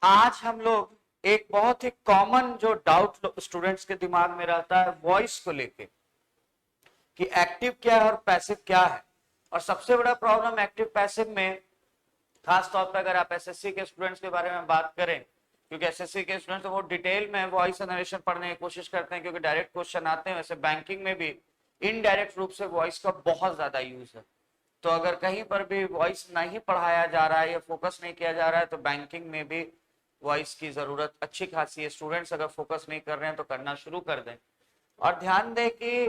आज हम लोग एक बहुत ही कॉमन जो डाउट स्टूडेंट्स के दिमाग में रहता है वॉइस को लेके कि एक्टिव क्या है और पैसिव क्या है। और सबसे बड़ा प्रॉब्लम एक्टिव पैसिव में, खास तौर पर अगर आप एसएससी के स्टूडेंट्स के बारे में बात करें, क्योंकि एसएससी के स्टूडेंट्स तो बहुत डिटेल में वॉइस एनालिसिस पढ़ने की कोशिश करते हैं क्योंकि डायरेक्ट क्वेश्चन आते हैं। वैसे बैंकिंग में भी इनडायरेक्ट रूप से वॉइस का बहुत ज्यादा यूज है। तो अगर कहीं पर भी वॉइस नहीं पढ़ाया जा रहा है या फोकस नहीं किया जा रहा है तो बैंकिंग में भी वॉइस की जरूरत अच्छी खासी है। स्टूडेंट्स अगर फोकस नहीं कर रहे हैं तो करना शुरू कर दें। और ध्यान दें कि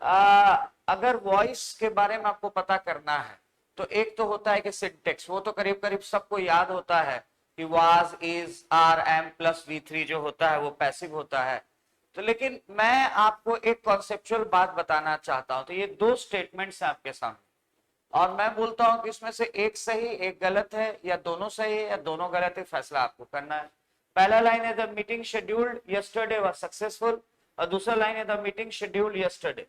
अगर वॉइस के बारे में आपको पता करना है तो एक तो होता है कि सिंटेक्स, वो तो करीब करीब सबको याद होता है कि was, is, are, am plus V3 जो होता है वो पैसिव होता है। तो लेकिन मैं आपको एक कॉन्सेप्चुअल बात बताना चाहता हूं। तो ये दो स्टेटमेंट्स हैं आपके सामने और मैं बोलता हूं कि इसमें से एक सही एक गलत है या दोनों सही है या दोनों गलत है, फैसला आपको करना है। पहला लाइन है the meeting scheduled yesterday was successful और दूसरा लाइन है द मीटिंग शेड्यूल्ड यस्टरडे।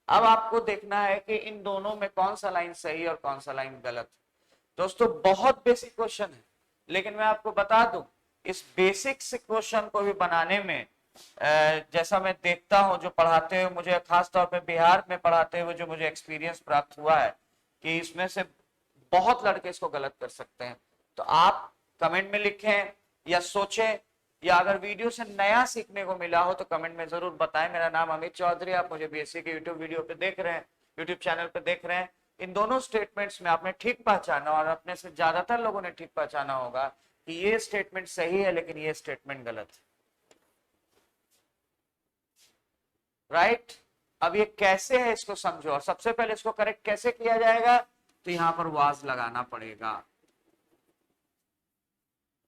अब आपको देखना है कि इन दोनों में कौन सा लाइन सही और कौन सा लाइन गलत है। दोस्तों बहुत बेसिक क्वेश्चन है, लेकिन मैं आपको बता दूं इस बेसिक से क्वेश्चन को भी बनाने में जैसा मैं देखता हूं जो पढ़ाते हुए मुझे, खास तौर पे बिहार में पढ़ाते हुए जो मुझे एक्सपीरियंस प्राप्त हुआ है कि इसमें से बहुत लड़के इसको गलत कर सकते हैं। तो आप कमेंट में लिखें या सोचें, या अगर वीडियो से नया सीखने को मिला हो तो कमेंट में जरूर बताएं। मेरा नाम अमित चौधरी, आप मुझे बीएससी के यूट्यूब वीडियो पे देख रहे हैं, यूट्यूब चैनल पे देख रहे हैं। इन दोनों स्टेटमेंट्स में आपने ठीक पहचाना और अपने से ज्यादातर लोगों ने ठीक पहचाना होगा कि ये स्टेटमेंट सही है लेकिन ये स्टेटमेंट गलत है। राइट? अब ये कैसे है इसको समझो, और सबसे पहले इसको करेक्ट कैसे किया जाएगा तो यहां पर वाज लगाना पड़ेगा।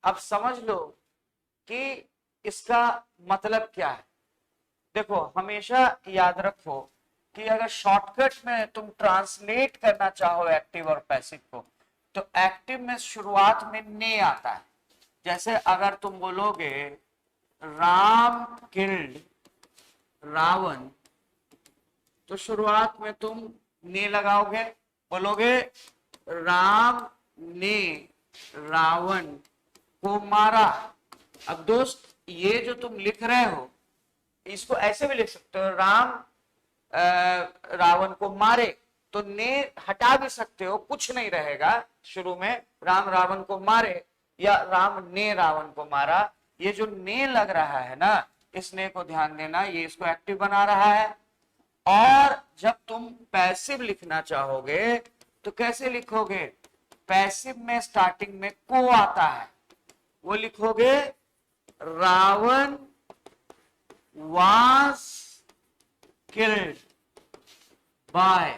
अब समझ लो कि इसका मतलब क्या है। देखो हमेशा याद रखो कि अगर शॉर्टकट में तुम ट्रांसलेट करना चाहो एक्टिव और पैसिव को तो एक्टिव में शुरुआत में ने आता है। जैसे अगर तुम बोलोगे राम किल्ड रावण तो शुरुआत में तुम ने लगाओगे, बोलोगे राम ने रावण को मारा। अब दोस्त ये जो तुम लिख रहे हो इसको ऐसे भी लिख सकते हो राम रावण को मारे, तो ने हटा भी सकते हो, कुछ नहीं रहेगा शुरू में, राम रावण को मारे या राम ने रावण को मारा। ये जो ने लग रहा है ना, इस ने को ध्यान देना, ये इसको एक्टिव बना रहा है। और जब तुम पैसिव लिखना चाहोगे तो कैसे लिखोगे? पैसिव में स्टार्टिंग में को आता है, वो लिखोगे Ravan was killed by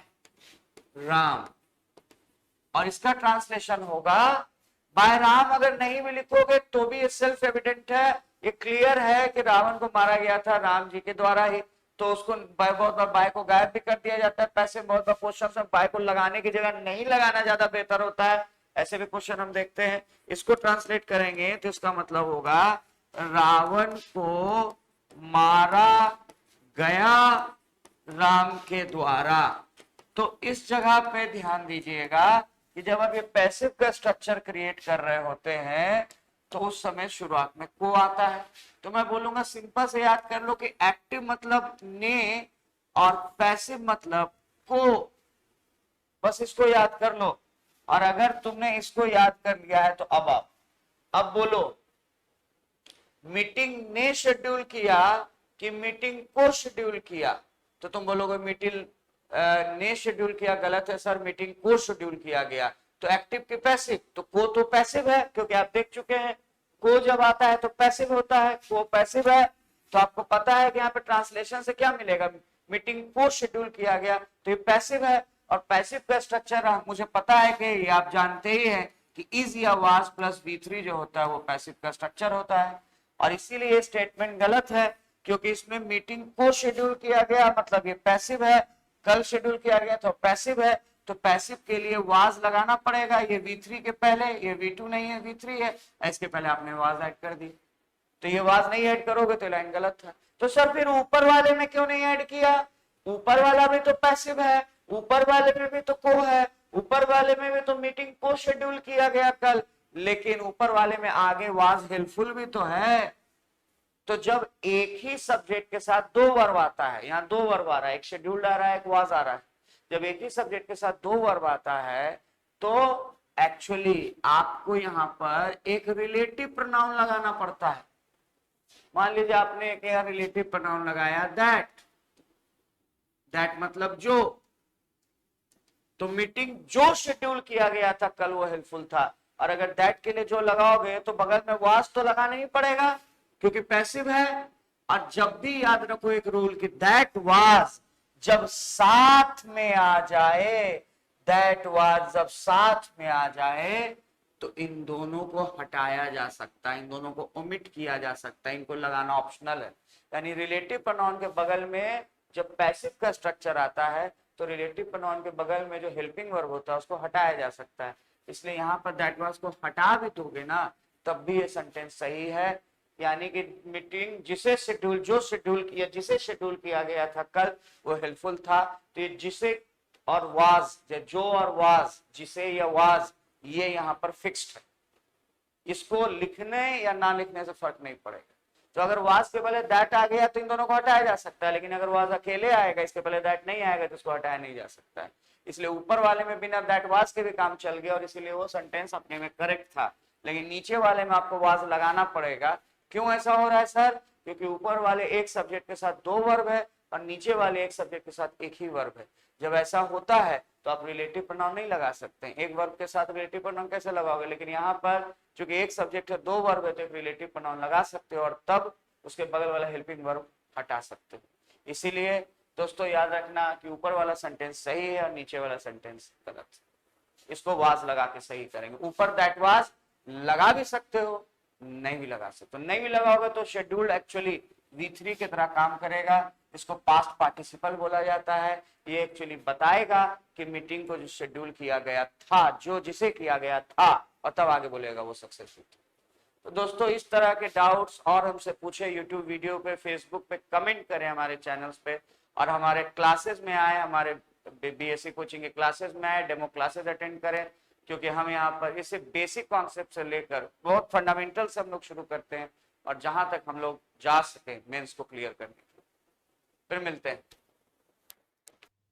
Ram, और इसका ट्रांसलेशन होगा बाय राम। अगर नहीं भी लिखोगे तो भी ये सेल्फ एविडेंट है, ये क्लियर है कि रावण को मारा गया था राम जी के द्वारा ही। तो उसको बहुत बार बाय को गायब भी कर दिया जाता है। पैसे बहुत बार क्वेश्चन में बाय को लगाने की जगह नहीं लगाना ज्यादा बेहतर होता है, ऐसे भी क्वेश्चन हम देखते हैं। इसको ट्रांसलेट करेंगे तो इसका मतलब होगा रावण को मारा गया राम के द्वारा। तो इस जगह पे ध्यान दीजिएगा कि जब आप ये पैसिव का स्ट्रक्चर क्रिएट कर रहे होते हैं तो उस समय शुरुआत में को आता है। तो मैं बोलूंगा सिंपल से याद कर लो कि एक्टिव मतलब ने और पैसिव मतलब को, बस इसको याद कर लो। और अगर तुमने इसको याद कर लिया है तो अब बोलो मीटिंग ने शेड्यूल किया कि मीटिंग को शेड्यूल किया। तो तुम बोलोगे मीटिंग ने शेड्यूल किया, गलत है सर, मीटिंग को शेड्यूल किया गया। तो एक्टिव की पैसिव, तो को तो पैसिव है क्योंकि आप देख चुके हैं को जब आता है तो पैसिव होता है, को पैसिव है। तो आपको पता है कि यहाँ पे ट्रांसलेशन से क्या मिलेगा, मीटिंग को शेड्यूल किया गया तो ये पैसिव है। और पैसिव का स्ट्रक्चर मुझे पता है कि ये आप जानते ही हैं कि इज या वाज प्लस V3 जो होता है वो पैसिव का स्ट्रक्चर होता है। और इसीलिए स्टेटमेंट गलत है क्योंकि इसमें मीटिंग को शेड्यूल किया गया मतलब ये पैसिव है, कल शेड्यूल किया गया तो पैसिव है। तो पैसिव के लिए वाज लगाना पड़ेगा, ये V3 के पहले, ये V2 नहीं है V3 है, इसके पहले आपने वाज ऐड कर दी। तो ये वाज नहीं ऐड करोगे तो लाइन गलत था। तो सर फिर ऊपर वाले में क्यों नहीं ऐड किया? ऊपर वाला भी तो पैसिव है, ऊपर वाले में भी तो को है, ऊपर वाले में भी तो मीटिंग को शेड्यूल किया गया कल, लेकिन ऊपर वाले में आगे वाज हेल्पफुल भी तो है। तो जब एक ही सब्जेक्ट के साथ दो वर्ब आता है, यहाँ दो वर्ब आ रहा है, एक शेड्यूल्ड आ रहा है, एक वाज आ रहा है, जब एक ही सब्जेक्ट के साथ दो वर्ब आता है तो एक्चुअली आपको यहाँ पर एक रिलेटिव प्रोनाउन लगाना पड़ता है। मान लीजिए आपने एक यहाँ रिलेटिव प्रोनाउन लगाया दैट, दैट मतलब जो, तो मीटिंग जो शेड्यूल किया गया था कल वो हेल्पफुल था। और अगर दैट के लिए जो लगाओगे तो बगल में वाज तो लगाना ही पड़ेगा क्योंकि पैसिव है। और जब भी याद रखो एक रूल कि दैट वाज जब साथ में आ जाए, दैट वाज जब साथ में आ जाए तो इन दोनों को हटाया जा सकता है, इन दोनों को ओमिट किया जा सकता है, इनको लगाना ऑप्शनल है। यानी रिलेटिव प्रोनाउन के बगल में जब पैसिव का स्ट्रक्चर आता है तो रिलेटिव प्रोनाउन के बगल में जो हेल्पिंग वर्ब होता है उसको हटाया जा सकता है। इसलिए यहाँ पर दैट वाज को हटा भी दोगे ना तब भी ये सेंटेंस सही है। यानी कि मीटिंग जिसे शेड्यूल जो शेड्यूल किया जिसे शेड्यूल किया गया था कल वो हेल्पफुल था। तो ये जिसे और वाज, जो और वाज, जिसे या वाज, ये यहाँ पर फिक्स्ड है, इसको लिखने या ना लिखने से फर्क नहीं पड़ेगा। तो अगर वाज के पहले दैट आ गया तो इन दोनों को हटाया जा सकता है, लेकिन अगर वाज अकेले आएगा इसके पहले दैट नहीं आएगा तो इसको हटाया नहीं जा सकता है। इसलिए ऊपर वाले में बिना दैट वाज के भी काम चल गया और इसीलिए वो सेंटेंस अपने में करेक्ट था, लेकिन नीचे वाले में आपको वाज लगाना पड़ेगा। क्यों ऐसा हो रहा है सर? क्योंकि ऊपर वाले एक सब्जेक्ट के साथ दो वर्ब है और नीचे वाले एक सब्जेक्ट के साथ एक ही वर्ब है। जब ऐसा होता है तो आप रिलेटिव प्रोनाउन नहीं लगा सकते। एक वर्ब के साथ रिलेटिव प्रोनाउन कैसे लगाओगे? लेकिन यहाँ पर चूंकि एक सब्जेक्ट है दो वर्ब है तो एक रिलेटिव प्रोनाउन लगा सकते हो और तब उसके बगल वाला हेल्पिंग वर्ब हटा सकते हो। इसीलिए दोस्तों याद रखना कि ऊपर वाला सेंटेंस सही है और नीचे वाला सेंटेंस गलत है। इसको वाज लगा के सही करेंगे। ऊपर दैट वाज लगा भी सकते हो, नहीं भी लगा सकते। नहीं भी लगाओगे तो शेड्यूल्ड एक्चुअली V3 की तरह काम करेगा। इसको पास्ट पार्टिसिपल बोला जाता है। ये एक्चुअली बताएगा कि मीटिंग को जो शेड्यूल किया गया था, जो जिसे किया गया था, और तब आगे बोलेगा वो सक्सेसफुल था। तो दोस्तों इस तरह के डाउट्स और हमसे पूछे यूट्यूब वीडियो पे, फेसबुक पे कमेंट करें हमारे चैनल्स पे, और हमारे क्लासेस में आए, हमारे बीएससी कोचिंग के क्लासेस में आए, डेमो क्लासेस अटेंड करें। क्योंकि हम यहाँ पर इसे बेसिक कॉन्सेप्ट से लेकर बहुत फंडामेंटल से हम लोग शुरू करते हैं और जहां तक हम लोग जा सके मेंस को क्लियर करने के लिए। फिर मिलते हैं।